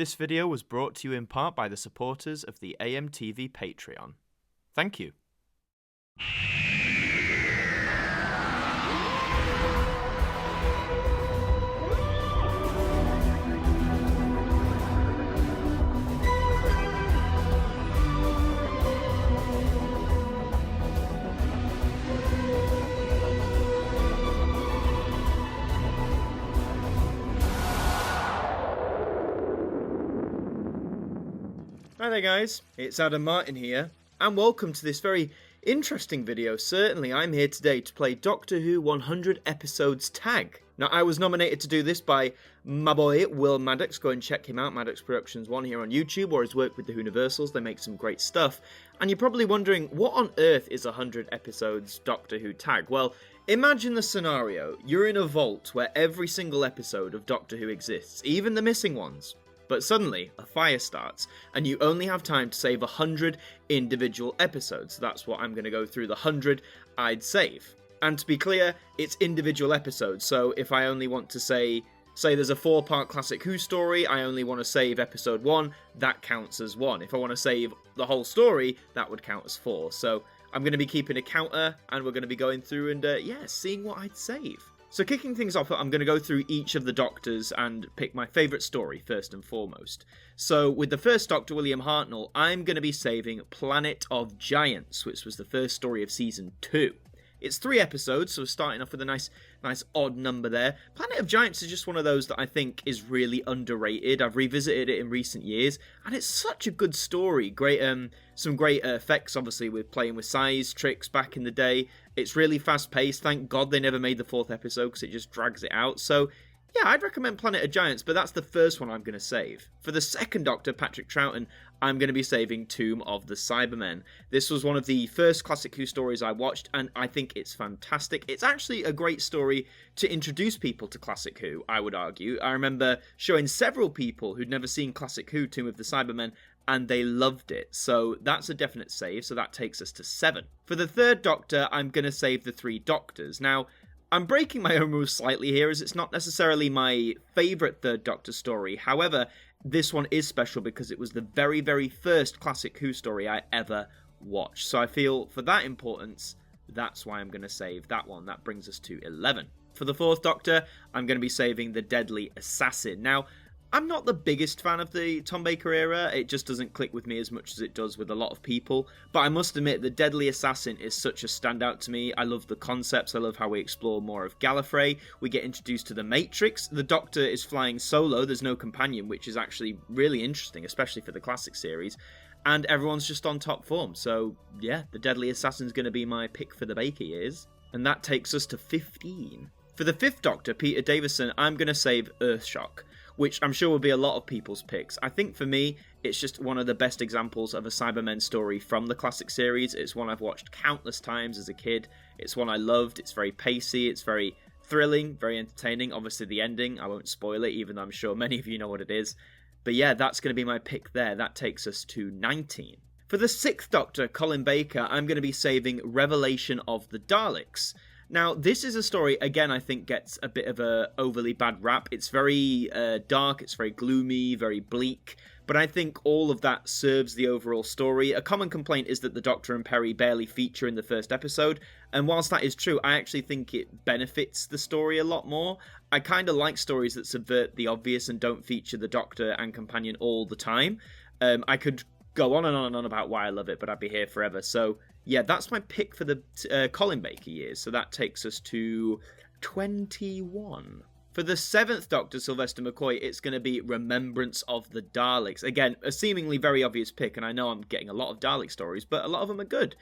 This video was brought to you in part by the supporters of the AMTV Patreon. Thank you. Hi there guys, it's Adam Martyn here, and welcome to this very interesting video. Certainly, I'm here today to play Doctor Who 100 Episodes Tag. Now, I was nominated to do this by my boy, Will Maddox. Go and check him out, Maddox Productions 1 here on YouTube, or his work with the Whoniversals. They make some great stuff. And you're probably wondering, what on earth is 100 Episodes Doctor Who Tag? Well, imagine the scenario. You're in a vault where every single episode of Doctor Who exists, even the missing ones. But suddenly, a fire starts, and you only have time to save 100 individual episodes. That's what I'm going to go through, the 100 I'd save. And to be clear, it's individual episodes, so if I only want to say there's a 4-part Classic Who story, I only want to save episode 1, that counts as 1. If I want to save the whole story, that would count as 4. So I'm going to be keeping a counter, and we're going to be going through and, seeing what I'd save. So kicking things off, I'm going to go through each of the Doctors and pick my favourite story first and foremost. So with the first Doctor, William Hartnell, I'm going to be saving Planet of Giants, which was the first story of Season 2. It's 3 episodes, so we're starting off with a nice odd number there. Planet of Giants is just one of those that I think is really underrated. I've revisited it in recent years, and it's such a good story. Great, some great effects, obviously, with playing with size tricks back in the day. It's really fast-paced. Thank God they never made the 4th episode, because it just drags it out. So, yeah, I'd recommend Planet of Giants, but that's the first one I'm going to save. For the second Doctor, Patrick Troughton, I'm going to be saving Tomb of the Cybermen. This was one of the first Classic Who stories I watched, and I think it's fantastic. It's actually a great story to introduce people to Classic Who, I would argue. I remember showing several people who'd never seen Classic Who, Tomb of the Cybermen, and they loved it. So that's a definite save, so that takes us to 7. For the third Doctor, I'm going to save the 3 Doctors. Now, I'm breaking my own rules slightly here, as it's not necessarily my favourite Third Doctor story. However, this one is special because it was the very, very first Classic Who story I ever watched. So I feel, for that importance, that's why I'm going to save that one. That brings us to 11. For the fourth Doctor, I'm going to be saving the Deadly Assassin. Now, I'm not the biggest fan of the Tom Baker era. It just doesn't click with me as much as it does with a lot of people. But I must admit, the Deadly Assassin is such a standout to me. I love the concepts. I love how we explore more of Gallifrey. We get introduced to the Matrix. The Doctor is flying solo. There's no companion, which is actually really interesting, especially for the classic series. And everyone's just on top form. So, yeah, the Deadly Assassin's going to be my pick for the Baker years. And that takes us to 15. For the fifth Doctor, Peter Davison, I'm going to save Earthshock, which I'm sure will be a lot of people's picks. I think for me, it's just one of the best examples of a Cybermen story from the classic series. It's one I've watched countless times as a kid. It's one I loved. It's very pacey. It's very thrilling, very entertaining. Obviously, the ending, I won't spoil it, even though I'm sure many of you know what it is. But yeah, that's going to be my pick there. That takes us to 19. For the sixth Doctor, Colin Baker, I'm going to be saving Revelation of the Daleks. Now, this is a story, again, I think gets a bit of a overly bad rap. It's very dark, it's very gloomy, very bleak, but I think all of that serves the overall story. A common complaint is that the Doctor and Peri barely feature in the first episode, and whilst that is true, I actually think it benefits the story a lot more. I kind of like stories that subvert the obvious and don't feature the Doctor and companion all the time. I could go on and on and on about why I love it, but I'd be here forever. So, yeah, that's my pick for the Colin Baker years. So that takes us to 21. For the seventh Doctor, Sylvester McCoy, it's going to be Remembrance of the Daleks. Again, a seemingly very obvious pick, and I know I'm getting a lot of Dalek stories, but a lot of them are good.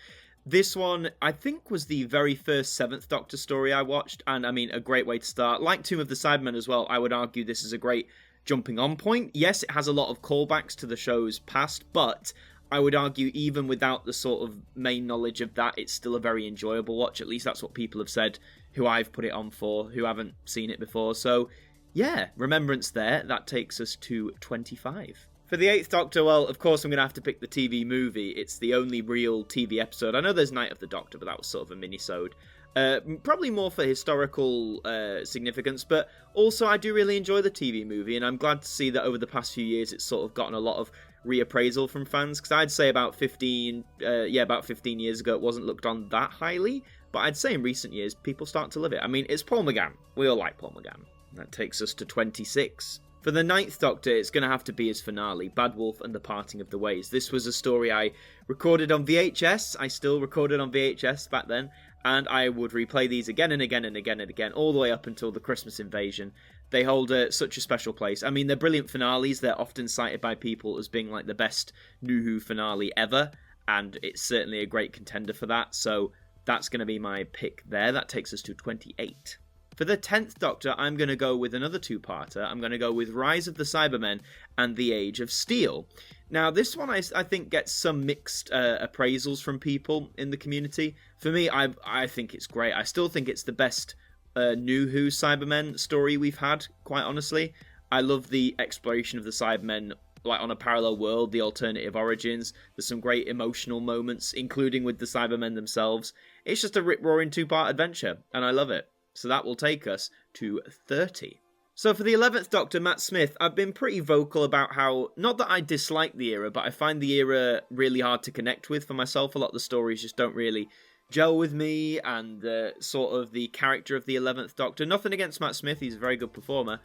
This one, I think, was the very first seventh Doctor story I watched, and I mean, a great way to start. Like Tomb of the Cybermen as well, I would argue this is a great jumping on point. Yes, it has a lot of callbacks to the show's past, but I would argue even without the sort of main knowledge of that, it's still a very enjoyable watch. At least that's what people have said who I've put it on for, who haven't seen it before. So, yeah, Remembrance there. That takes us to 25. For the 8th Doctor, well, of course I'm going to have to pick the TV movie. It's the only real TV episode. I know there's Night of the Doctor, but that was sort of a mini-sode. Probably more for historical significance, but also I do really enjoy the TV movie, and I'm glad to see that over the past few years it's sort of gotten a lot of reappraisal from fans, because I'd say about 15 years ago it wasn't looked on that highly, but I'd say in recent years people start to love it. I mean, it's Paul McGann. We all like Paul McGann. That takes us to 26. For the Ninth Doctor, it's going to have to be his finale, Bad Wolf and the Parting of the Ways. This was a story I recorded on VHS. I still recorded on VHS back then, and I would replay these again and again and again and again, all the way up until the Christmas invasion. They hold such a special place. I mean, they're brilliant finales. They're often cited by people as being like the best New Who finale ever, and it's certainly a great contender for that, so that's going to be my pick there. That takes us to 28. For the 10th Doctor, I'm going to go with another two-parter. I'm going to go with Rise of the Cybermen and The Age of Steel. Now, this one I think gets some mixed appraisals from people in the community. For me, I think it's great. I still think it's the best New Who Cybermen story we've had, quite honestly. I love the exploration of the Cybermen, like on a parallel world, the alternative origins. There's some great emotional moments, including with the Cybermen themselves. It's just a rip-roaring two-part adventure, and I love it. So that will take us to 30. So for the 11th Doctor, Matt Smith, I've been pretty vocal about how, not that I dislike the era, but I find the era really hard to connect with for myself. A lot of the stories just don't really gel with me, and sort of the character of the 11th Doctor. Nothing against Matt Smith, he's a very good performer.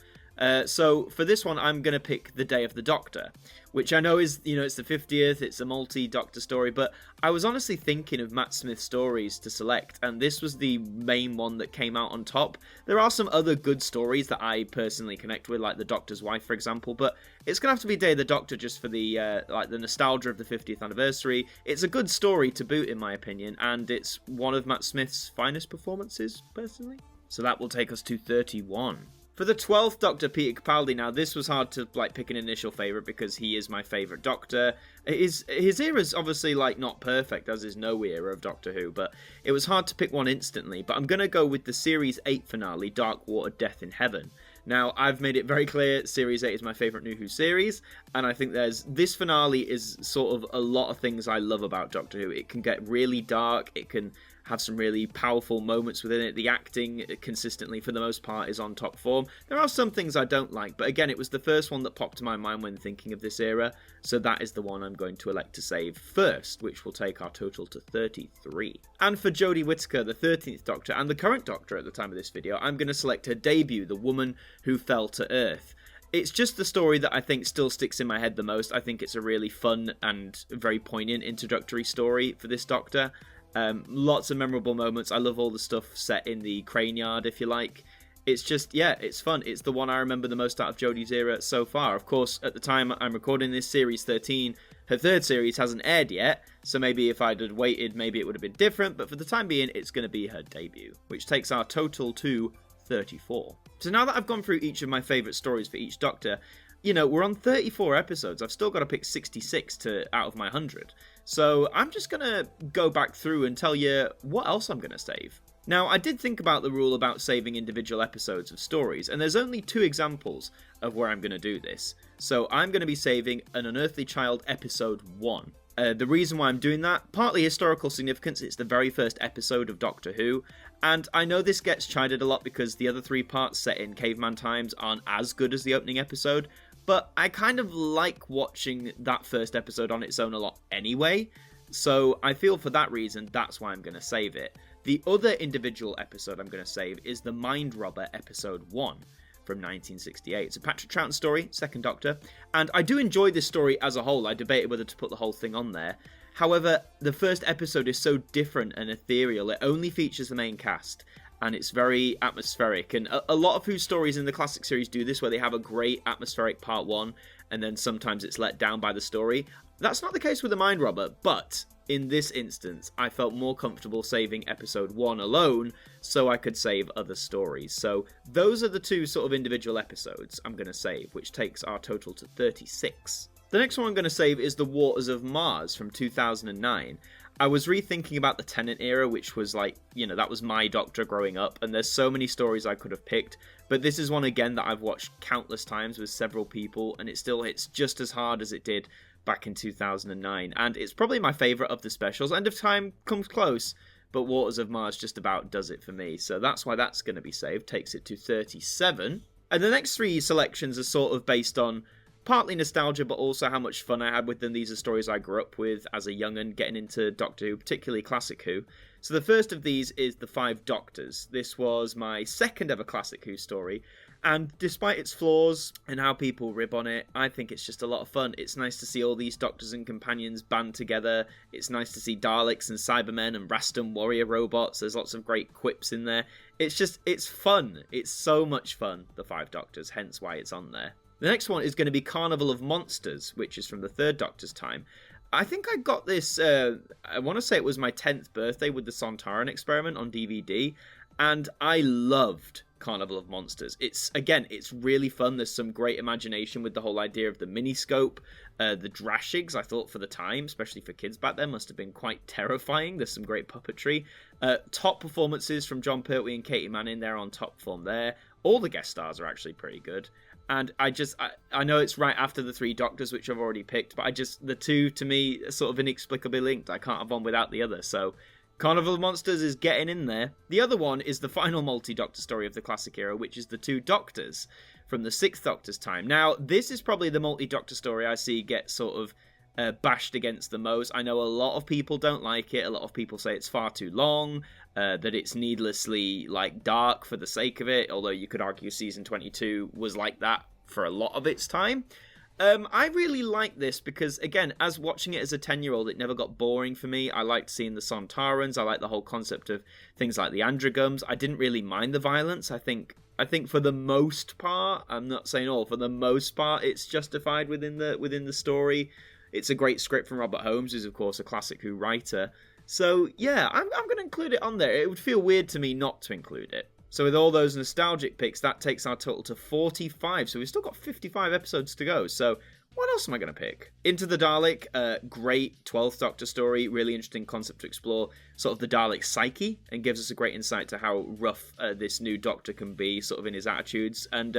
So for this one, I'm going to pick The Day of the Doctor, which I know is, it's the 50th, it's a multi-Doctor story, but I was honestly thinking of Matt Smith stories to select, and this was the main one that came out on top. There are some other good stories that I personally connect with, like The Doctor's Wife, for example, but it's going to have to be Day of the Doctor just for the the nostalgia of the 50th anniversary. It's a good story to boot, in my opinion, and it's one of Matt Smith's finest performances, personally. So that will take us to 31. For the 12th Doctor, Peter Capaldi, now this was hard to pick an initial favourite because he is my favourite Doctor. His era's obviously not perfect, as is no era of Doctor Who, but it was hard to pick one instantly. But I'm going to go with the Series 8 finale, Dark Water, Death in Heaven. Now, I've made it very clear, Series 8 is my favourite New Who series, and I think this finale is sort of a lot of things I love about Doctor Who. It can get really dark, it can have some really powerful moments within it. The acting, consistently, for the most part, is on top form. There are some things I don't like, but again, it was the first one that popped to my mind when thinking of this era, so that is the one I'm going to elect to save first, which will take our total to 33. And for Jodie Whittaker, the 13th Doctor, and the current Doctor at the time of this video, I'm going to select her debut, The Woman Who Fell to Earth. It's just the story that I think still sticks in my head the most. I think it's a really fun and very poignant introductory story for this Doctor. Lots of memorable moments. I love all the stuff set in the crane yard, if you like. It's just, it's fun. It's the one I remember the most out of Jodie's era so far. Of course, at the time I'm recording this, Series 13, her third series hasn't aired yet, so maybe if I'd waited, maybe it would have been different, but for the time being, it's going to be her debut, which takes our total to 34. So now that I've gone through each of my favourite stories for each Doctor, we're on 34 episodes. I've still got to pick 66 out of my 100. So I'm just going to go back through and tell you what else I'm going to save. Now, I did think about the rule about saving individual episodes of stories, and there's only 2 examples of where I'm going to do this. So I'm going to be saving An Unearthly Child Episode 1. The reason why I'm doing that, partly historical significance, it's the very first episode of Doctor Who, and I know this gets chided a lot because the other 3 parts set in caveman times aren't as good as the opening episode, but I kind of like watching that first episode on its own a lot anyway, so I feel for that reason that's why I'm going to save it. The other individual episode I'm going to save is the Mind Robber Episode 1 from 1968. It's a Patrick Troughton story, Second Doctor, and I do enjoy this story as a whole. I debated whether to put the whole thing on there. However, the first episode is so different and ethereal. It only features the main cast, and it's very atmospheric. And a lot of Who stories in the classic series do this, where they have a great atmospheric part 1, and then sometimes it's let down by the story. That's not the case with The Mind Robber, but in this instance, I felt more comfortable saving episode 1 alone, so I could save other stories. So those are the 2 sort of individual episodes I'm going to save, which takes our total to 36. The next one I'm going to save is The Waters of Mars from 2009. I was rethinking about the Tennant era, which was that was my Doctor growing up, and there's so many stories I could have picked, but this is one again that I've watched countless times with several people, and it still hits just as hard as it did back in 2009, and it's probably my favourite of the specials. End of Time comes close, but Waters of Mars just about does it for me. So that's why that's going to be saved, takes it to 37. And the next 3 selections are sort of based on partly nostalgia, but also how much fun I had with them. These are stories I grew up with as a young'un, getting into Doctor Who, particularly Classic Who. So the first of these is The Five Doctors. This was my second ever Classic Who story, and despite its flaws and how people rib on it, I think it's just a lot of fun. It's nice to see all these doctors and companions band together. It's nice to see Daleks and Cybermen and Raston warrior robots. There's lots of great quips in there. It's fun. It's so much fun, The Five Doctors, hence why it's on there. The next one is going to be Carnival of Monsters, which is from the Third Doctor's time. I think I got this, I want to say it was my 10th birthday with the Sontaran experiment on DVD, and I loved Carnival of Monsters. It's really fun. There's some great imagination with the whole idea of the miniscope. The Drashigs, I thought for the time, especially for kids back then, must have been quite terrifying. There's some great puppetry. Top performances from John Pertwee and Katie Manning, they're on top form there. All the guest stars are actually pretty good. And I know it's right after the 3 Doctors, which I've already picked, but the 2, to me, are sort of inexplicably linked. I can't have one without the other, so Carnival of Monsters is getting in there. The other one is the final multi-Doctor story of the classic era, which is the 2 Doctors from the 6th Doctor's time. Now, this is probably the multi-Doctor story I see get sort of bashed against the most. I know a lot of people don't like it. A lot of people say it's far too long, that it's needlessly dark for the sake of it, although you could argue season 22 was like that for a lot of its time. I really like this because, again, as watching it as a 10-year-old, it never got boring for me. I liked seeing the Sontarans. I liked the whole concept of things like the Androgums. I didn't really mind the violence. I think for the most part, I'm not saying all, for the most part, it's justified within the story. It's a great script from Robert Holmes, who's of course a Classic Who writer. So yeah, I'm going to include it on there. It would feel weird to me not to include it. So with all those nostalgic picks, that takes our total to 45. So we've still got 55 episodes to go. So what else am I going to pick? Into the Dalek, great 12th Doctor story, really interesting concept to explore sort of the Dalek psyche, and gives us a great insight to how rough this new Doctor can be, sort of in his attitudes. And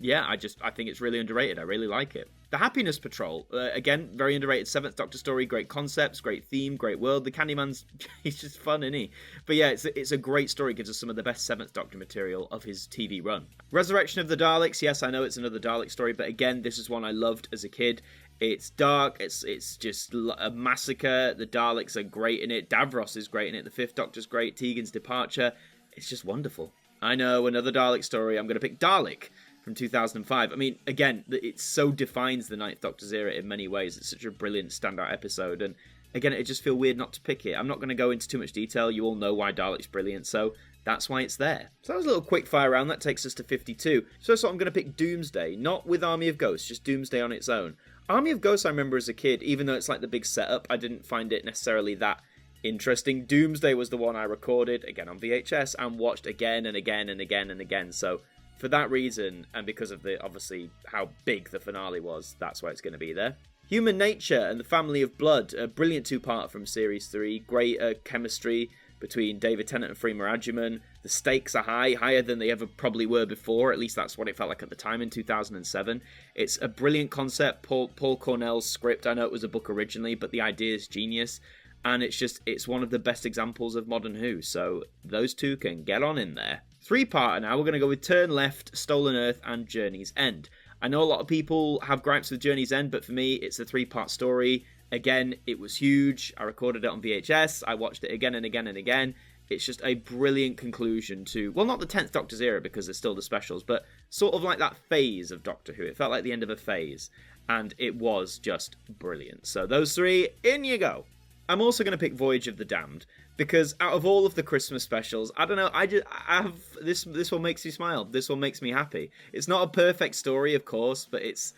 yeah, I think it's really underrated. I really like it. The Happiness Patrol, again, very underrated 7th Doctor story, great concepts, great theme, great world. The Candyman's, he's just fun, isn't he? But yeah, it's a great story, gives us some of the best 7th Doctor material of his TV run. Resurrection of the Daleks, yes, I know it's another Dalek story, but again, this is one I loved as a kid. It's dark, it's just a massacre, the Daleks are great in it, Davros is great in it, the 5th Doctor's great, Tegan's departure, it's just wonderful. I know, another Dalek story, I'm going to pick Dalek from 2005. I mean, again, it so defines the 9th Doctor's era in many ways. It's such a brilliant standout episode, and again, it just feels weird not to pick it. I'm not going to go into too much detail. You all know why Dalek's brilliant, so that's why it's there. So that was a little quick fire round. That takes us to 52. So I'm going to pick Doomsday, not with Army of Ghosts, just Doomsday on its own. Army of Ghosts I remember as a kid, even though it's like the big setup, I didn't find it necessarily that interesting. Doomsday was the one I recorded, again on VHS, and watched again and again and again and again. So for that reason, and because of obviously how big the finale was, that's why it's going to be there. Human Nature and the Family of Blood, a brilliant 2-part from Series 3. Great chemistry between David Tennant and Freema Agyeman. The stakes are high, higher than they ever probably were before. At least that's what it felt like at the time in 2007. It's a brilliant concept. Paul Cornell's script, I know it was a book originally, but the idea is genius. And it's one of the best examples of modern Who. So those two can get on in there. 3-parter now. We're going to go with Turn Left, Stolen Earth, and Journey's End. I know a lot of people have gripes with Journey's End, but for me, it's a 3-part story. Again, it was huge. I recorded it on VHS. I watched it again and again and again. It's just a brilliant conclusion to, well, not the 10th Doctor's era because there's still the specials, but sort of like that phase of Doctor Who. It felt like the end of a phase, and it was just brilliant. So those 3, in you go. I'm also going to pick Voyage of the Damned, because out of all of the Christmas specials, I don't know, I have this one makes me smile. This one makes me happy. It's not a perfect story, of course, but it's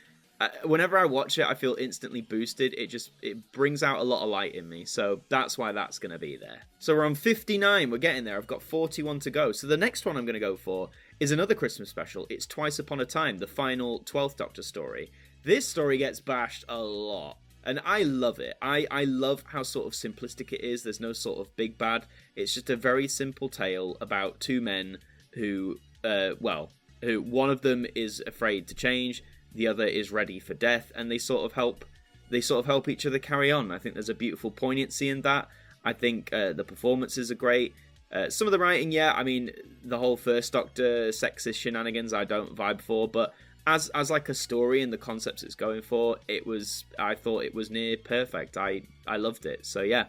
whenever I watch it, I feel instantly boosted. It brings out a lot of light in me, so that's why that's going to be there. So we're on 59. We're getting there. I've got 41 to go. So the next one I'm going to go for is another Christmas special. It's Twice Upon a Time, the final 12th Doctor story. This story gets bashed a lot. And I love it. I love how sort of simplistic it is. There's no sort of big bad. It's just a very simple tale about 2 men who one of them is afraid to change, the other is ready for death, and they sort of help each other carry on. I think there's a beautiful poignancy in that. I think the performances are great. Some of the writing, yeah, I mean, the whole First Doctor sexist shenanigans I don't vibe for, but as like a story and the concepts it's going for, I thought it was near perfect. I loved it. So yeah,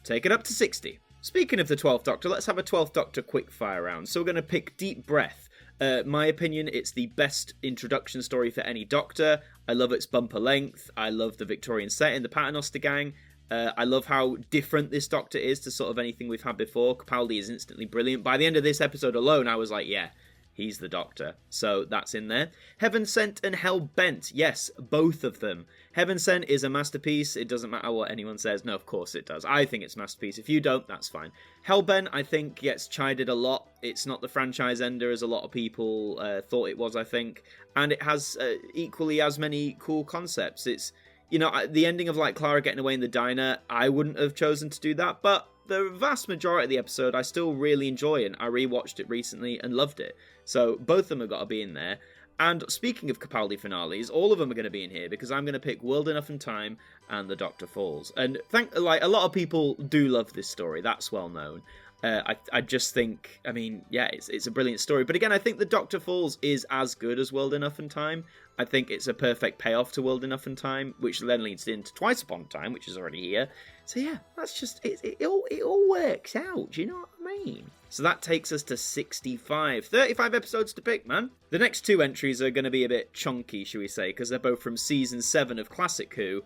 take it up to 60. Speaking of the 12th Doctor, let's have a 12th Doctor quickfire round. So we're going to pick Deep Breath. My opinion, it's the best introduction story for any Doctor. I love its bumper length. I love the Victorian setting, the Paternoster gang. I love how different this Doctor is to sort of anything we've had before. Capaldi is instantly brilliant. By the end of this episode alone, I was like, yeah, he's the Doctor. So that's in there. Heaven Sent and Hell Bent. Yes, both of them. Heaven Sent is a masterpiece. It doesn't matter what anyone says. No, of course it does. I think it's a masterpiece. If you don't, that's fine. Hell Bent, I think, gets chided a lot. It's not the franchise ender as a lot of people thought it was, I think. And it has equally as many cool concepts. It's, you know, the ending of, like, Clara getting away in the diner, I wouldn't have chosen to do that, but the vast majority of the episode I still really enjoy, and I rewatched it recently and loved it. So both of them have got to be in there. And speaking of Capaldi finales, all of them are going to be in here because I'm going to pick World Enough and Time and The Doctor Falls. And a lot of people do love this story, that's well known. I just think, I mean, yeah, it's a brilliant story. But again, I think The Doctor Falls is as good as World Enough and Time. I think it's a perfect payoff to World Enough and Time, which then leads into Twice Upon a Time, which is already here. So yeah, that's just, it all works out, do you know what I mean? So that takes us to 65. 35 episodes to pick, man. The next two entries are going to be a bit chunky, shall we say, because they're both from Season 7 of Classic Who,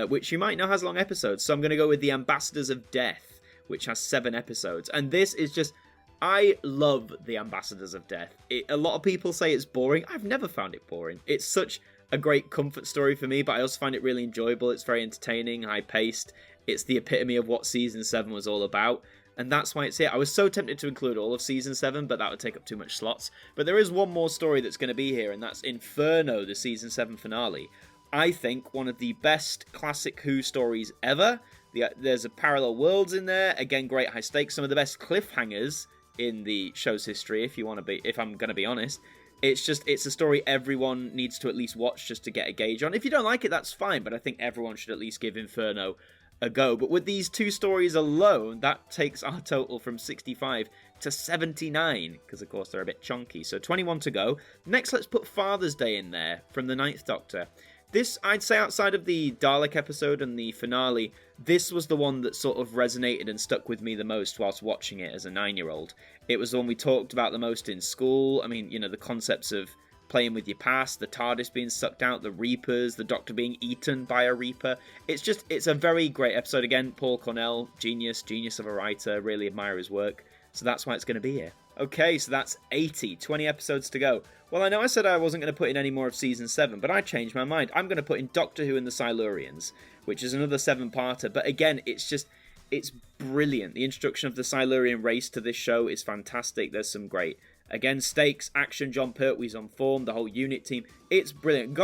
which you might know has long episodes. So I'm going to go with The Ambassadors of Death, which has 7 episodes. And this is just, I love The Ambassadors of Death. A lot of people say it's boring. I've never found it boring. It's such a great comfort story for me, but I also find it really enjoyable. It's very entertaining, high-paced. It's the epitome of what Season 7 was all about. And that's why it's here. I was so tempted to include all of Season 7, but that would take up too much slots. But there is one more story that's going to be here, and that's Inferno, the Season 7 finale. I think one of the best Classic Who stories ever. There's a parallel worlds in there. Again, great high stakes. Some of the best cliffhangers in the show's history, if I'm going to be honest. It's a story everyone needs to at least watch just to get a gauge on. If you don't like it, that's fine, but I think everyone should at least give Inferno a go. But with these two stories alone, that takes our total from 65 to 79, because of course they're a bit chunky. So 21 to go. Next, let's put Father's Day in there from the 9th Doctor. This, I'd say, outside of the Dalek episode and the finale, this was the one that sort of resonated and stuck with me the most whilst watching it as a 9-year-old. It was the one we talked about the most in school. I mean, you know, the concepts of playing with your past, the TARDIS being sucked out, the Reapers, the Doctor being eaten by a Reaper. It's a very great episode. Again, Paul Cornell, genius of a writer, really admire his work. So that's why it's going to be here. Okay, so that's 80, 20 episodes to go. Well, I know I said I wasn't going to put in any more of Season 7, but I changed my mind. I'm going to put in Doctor Who and the Silurians, which is another 7-parter. But again, it's brilliant. The introduction of the Silurian race to this show is fantastic. There's some great, again, stakes, action, John Pertwee's on form, the whole unit team. It's brilliant.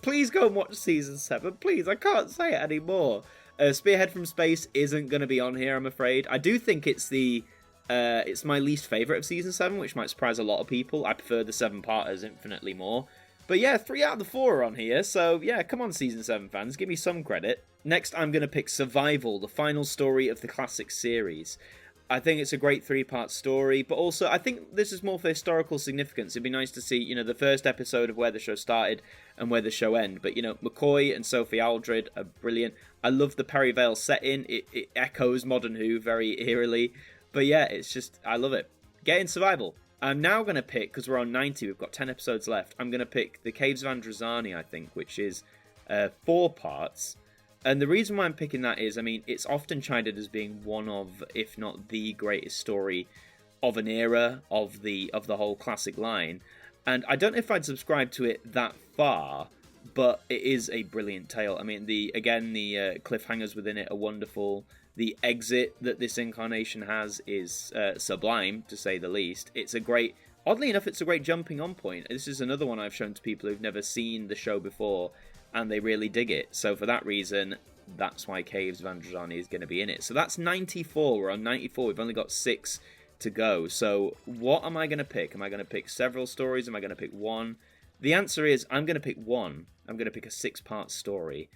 Please go and watch Season 7. Please, I can't say it anymore. Spearhead from Space isn't going to be on here, I'm afraid. I do think it's my least favourite of Season 7, which might surprise a lot of people. I prefer the 7-parters infinitely more. But yeah, 3 out of the 4 are on here, so yeah, come on Season 7 fans, give me some credit. Next, I'm going to pick Survival, the final story of the classic series. I think it's a great 3-part story, but also I think this is more for historical significance. It'd be nice to see, you know, the first episode of where the show started and where the show ended. But, you know, McCoy and Sophie Aldred are brilliant. I love the Perivale setting. It echoes Modern Who very eerily. But yeah, it's just, I love it. Get in Survival. I'm now going to pick, because we're on 90, we've got 10 episodes left, I'm going to pick The Caves of Androzani, I think, which is 4 parts. And the reason why I'm picking that is, I mean, it's often chided as being one of, if not the greatest story of an era of the whole classic line. And I don't know if I'd subscribe to it that far, but it is a brilliant tale. I mean, the cliffhangers within it are wonderful. The exit that this incarnation has is sublime, to say the least. Oddly enough, it's a great jumping on point. This is another one I've shown to people who've never seen the show before, and they really dig it. So for that reason, that's why Caves of Androzani is going to be in it. So that's 94. We're on 94. We've only got 6 to go. So what am I going to pick? Am I going to pick several stories? Am I going to pick one? The answer is I'm going to pick one. I'm going to pick a 6-part story.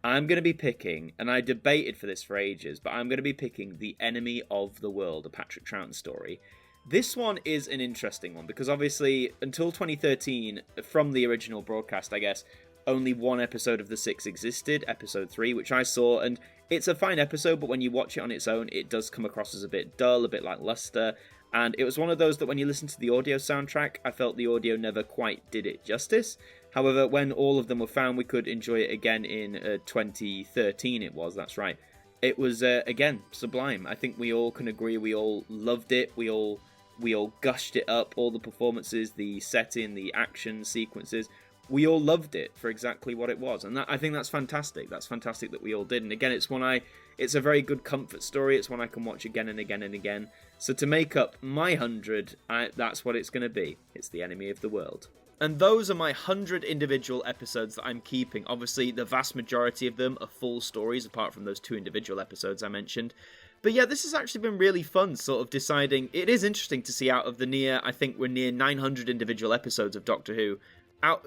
I'm going to be picking, and I debated for this for ages, but I'm going to be picking The Enemy of the World, a Patrick Troughton story. This one is an interesting one, because obviously, until 2013, from the original broadcast, I guess, only one episode of the 6 existed, episode 3, which I saw, and it's a fine episode, but when you watch it on its own, it does come across as a bit dull, a bit lackluster, and it was one of those that when you listen to the audio soundtrack, I felt the audio never quite did it justice. However, when all of them were found, we could enjoy it again in 2013, that's right. It was, again, sublime. I think we all can agree, we all loved it, we all gushed it up, all the performances, the setting, the action sequences. We all loved it for exactly what it was, and I think that's fantastic. That's fantastic that we all did. And again, it's a very good comfort story. It's one I can watch again and again and again. So to make up my 100, that's what it's going to be. It's The Enemy of the World. And those are my 100 individual episodes that I'm keeping. Obviously, the vast majority of them are full stories, apart from those 2 individual episodes I mentioned. But yeah, this has actually been really fun, sort of deciding. It is interesting to see out of the I think we're near 900 individual episodes of Doctor Who. Out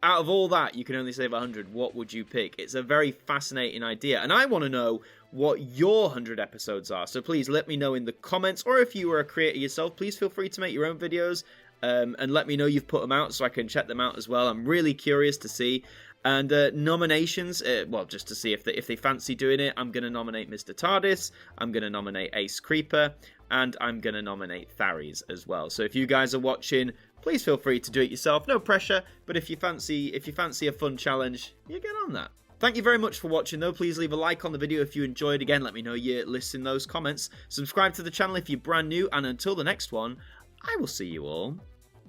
of all that, you can only save 100. What would you pick? It's a very fascinating idea, and I want to know what your 100 episodes are. So please let me know in the comments, or if you were a creator yourself, please feel free to make your own videos and let me know you've put them out so I can check them out as well. I'm really curious to see. And nominations, well, just to see if they fancy doing it, I'm going to nominate Mr. TARDIS, I'm going to nominate Ace Creeper, and I'm going to nominate Tharies as well. So if you guys are watching, please feel free to do it yourself. No pressure, but if you fancy a fun challenge, you get on that. Thank you very much for watching, though. Please leave a like on the video if you enjoyed. Again, let me know your lists in those comments. Subscribe to the channel if you're brand new, and until the next one, I will see you all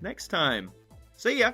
next time. See ya!